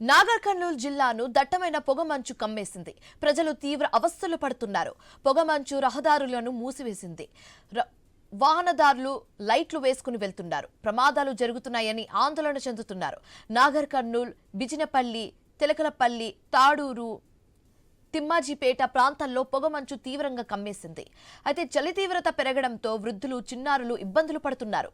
నాగర్ కర్నూల్ జిల్లాను దట్టమైన పొగమంచు కమ్మేసింది. ప్రజలు తీవ్ర అవస్థలు పడుతున్నారు. పొగమంచు రహదారులను మూసివేసింది. వాహనదారులు లైట్లు వేసుకుని వెళ్తున్నారు. ప్రమాదాలు జరుగుతున్నాయని ఆందోళన చెందుతున్నారు. నాగర్ కర్నూల్, బిజినపల్లి, తెలకలపల్లి, తాడూరు, తిమ్మాజీపేట ప్రాంతాల్లో పొగమంచు తీవ్రంగా కమ్మేసింది. అయితే చలి తీవ్రత పెరగడంతో వృద్ధులు, చిన్నారులు ఇబ్బందులు పడుతున్నారు.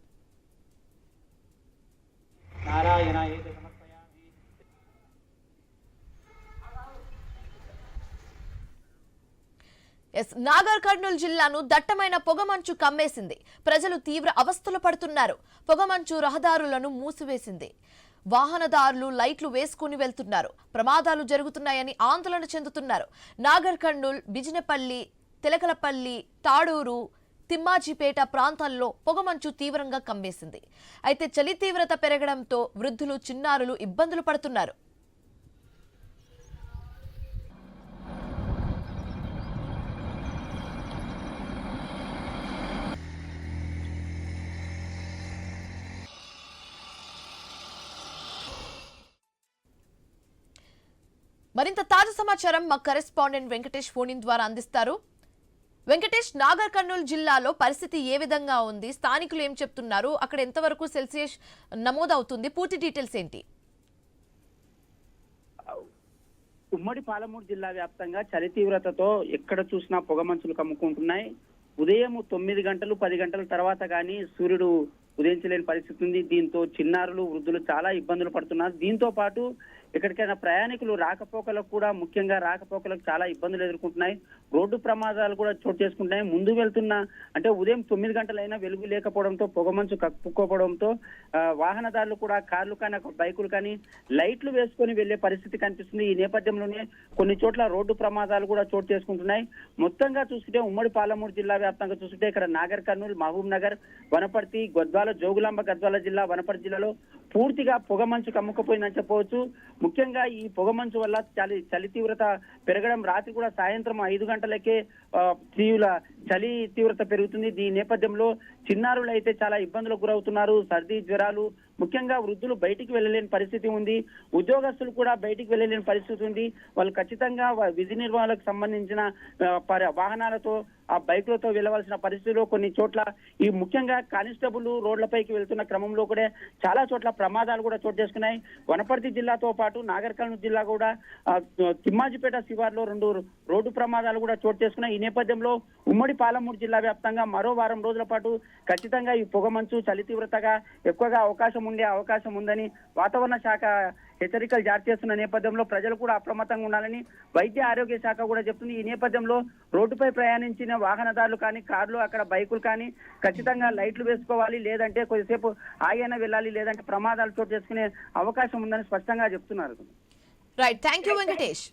నాగర్ కర్నూల్ జిల్లాను దట్టమైన పొగమంచు కమ్మేసింది. ప్రజలు తీవ్ర అవస్థలు పడుతున్నారు. పొగమంచు రహదారులను మూసివేసింది. వాహనదారులు లైట్లు వేసుకుని వెళ్తున్నారు. ప్రమాదాలు జరుగుతున్నాయని ఆందోళన చెందుతున్నారు. నాగర్ కర్నూల్, బిజినపల్లి, తెలకలపల్లి, తాడూరు, తిమ్మాజీపేట ప్రాంతాల్లో పొగమంచు తీవ్రంగా కమ్మేసింది. అయితే చలి తీవ్రత పెరగడంతో వృద్ధులు, చిన్నారులు ఇబ్బందులు పడుతున్నారు. మరింత తాజా సమాచారం మా కరెస్పాండెంట్ వెంకటేష్ ఫోన్ ఇన్ ద్వారా అందిస్తారు. వెంకటేష్, నాగర్ కర్నూల్ జిల్లాలో పరిస్థితి ఏ విధంగా ఉంది? స్థానికులు ఏం చెప్తున్నారు? అక్కడ ఎంతవరకు సెల్సియస్ నమోదవుతుంది? పూర్తి డీటెయిల్స్ ఏంటి? ఉమ్మడి పాలమూరు జిల్లా వ్యాప్తంగా చలి తీవ్రతతో ఎక్కడ చూసినా పొగమంచులు కమ్ముకుంటున్నాయి. ఉదయం 9 గంటలు 10 గంటల తర్వాత కానీ సూర్యుడు ఉదయించలేని పరిస్థితి ఉంది. దీంతో చిన్నారులు, వృద్ధులు చాలా ఇబ్బందులు పడుతున్నారు. దీంతో పాటు ఎక్కడికైనా ప్రయాణికులు రాకపోకలకు కూడా, ముఖ్యంగా రాకపోకలకు చాలా ఇబ్బందులు ఎదుర్కొంటున్నాయి. రోడ్డు ప్రమాదాలు కూడా చోటు చేసుకుంటున్నాయి. ముందు వెళ్తున్న అంటే ఉదయం 9 గంటలైనా వెలుగు లేకపోవడంతో, పొగమంచు కప్పుకోవడంతో వాహనదారులు కూడా కార్లు కానీ, బైకులు కానీ లైట్లు వేసుకొని వెళ్లే పరిస్థితి కనిపిస్తుంది. ఈ నేపథ్యంలోనే కొన్ని చోట్ల రోడ్డు ప్రమాదాలు కూడా చోటు చేసుకుంటున్నాయి. మొత్తంగా చూసుకుంటే ఉమ్మడి పాలమూరు జిల్లా వ్యాప్తంగా చూసుకుంటే ఇక్కడ నాగర్ కర్నూల్, మహబూబ్ నగర్, వనపర్తి, గద్వాల, జోగులాంబ గద్వాల జిల్లా, వనపర్తి జిల్లాలో పూర్తిగా పొగమంచు కమ్ముకుపోయిందని చెప్పవచ్చు. ముఖ్యంగా ఈ పొగమంచు వల్ల చలి తీవ్రత పెరగడం, రాత్రి కూడా సాయంత్రం 5 గంటలకే చలి తీవ్రత పెరుగుతుంది. దీని నేపథ్యంలో చిన్నారులు అయితే చాలా ఇబ్బందులకు గురవుతున్నారు. సర్ది, జ్వరాలు, ముఖ్యంగా వృద్ధులు బయటికి వెళ్ళలేని పరిస్థితి ఉంది. ఉద్యోగస్తులు కూడా బయటికి వెళ్ళలేని పరిస్థితి ఉంది. వాళ్ళు ఖచ్చితంగా విధి నిర్వహణకు సంబంధించిన వాహనాలతో, ఆ బైకులతో వెళ్ళవలసిన పరిస్థితిలో కొన్ని చోట్ల ఈ ముఖ్యంగా కానిస్టేబుల్ రోడ్లపైకి వెళ్తున్న క్రమంలో కూడా చాలా చోట్ల ప్రమాదాలు కూడా చోటు చేసుకున్నాయి. వనపర్తి జిల్లాతో పాటు నాగర్ కర్నూల్ జిల్లా కూడా తిమ్మాజిపేట శివార్లో 2 రోడ్డు ప్రమాదాలు కూడా చోటు చేసుకున్నాయి. ఈ నేపథ్యంలో ఉమ్మడి పాలమూరు జిల్లా వ్యాప్తంగా మరో వారం రోజుల పాటు ఖచ్చితంగా ఈ పొగమంచు చలి తీవ్రతగా ఎక్కువగా అవకాశం ఉందని వాతావరణ శాఖ హెచ్చరికలు జారీ చేస్తున్న నేపథ్యంలో ప్రజలు కూడా అప్రమత్తంగా ఉండాలని వైద్య ఆరోగ్య శాఖ కూడా చెప్తుంది. ఈ నేపథ్యంలో రోడ్డుపై ప్రయాణించిన వాహనదారులు కానీ, కార్లు, అక్కడ బైకులు కానీ ఖచ్చితంగా లైట్లు వేసుకోవాలి, లేదంటే కొద్దిసేపు ఆగైనా వెళ్ళాలి, లేదంటే ప్రమాదాలు చోటు చేసుకునే అవకాశం ఉందని స్పష్టంగా చెప్తున్నారు. Right, thank you Venkatesh.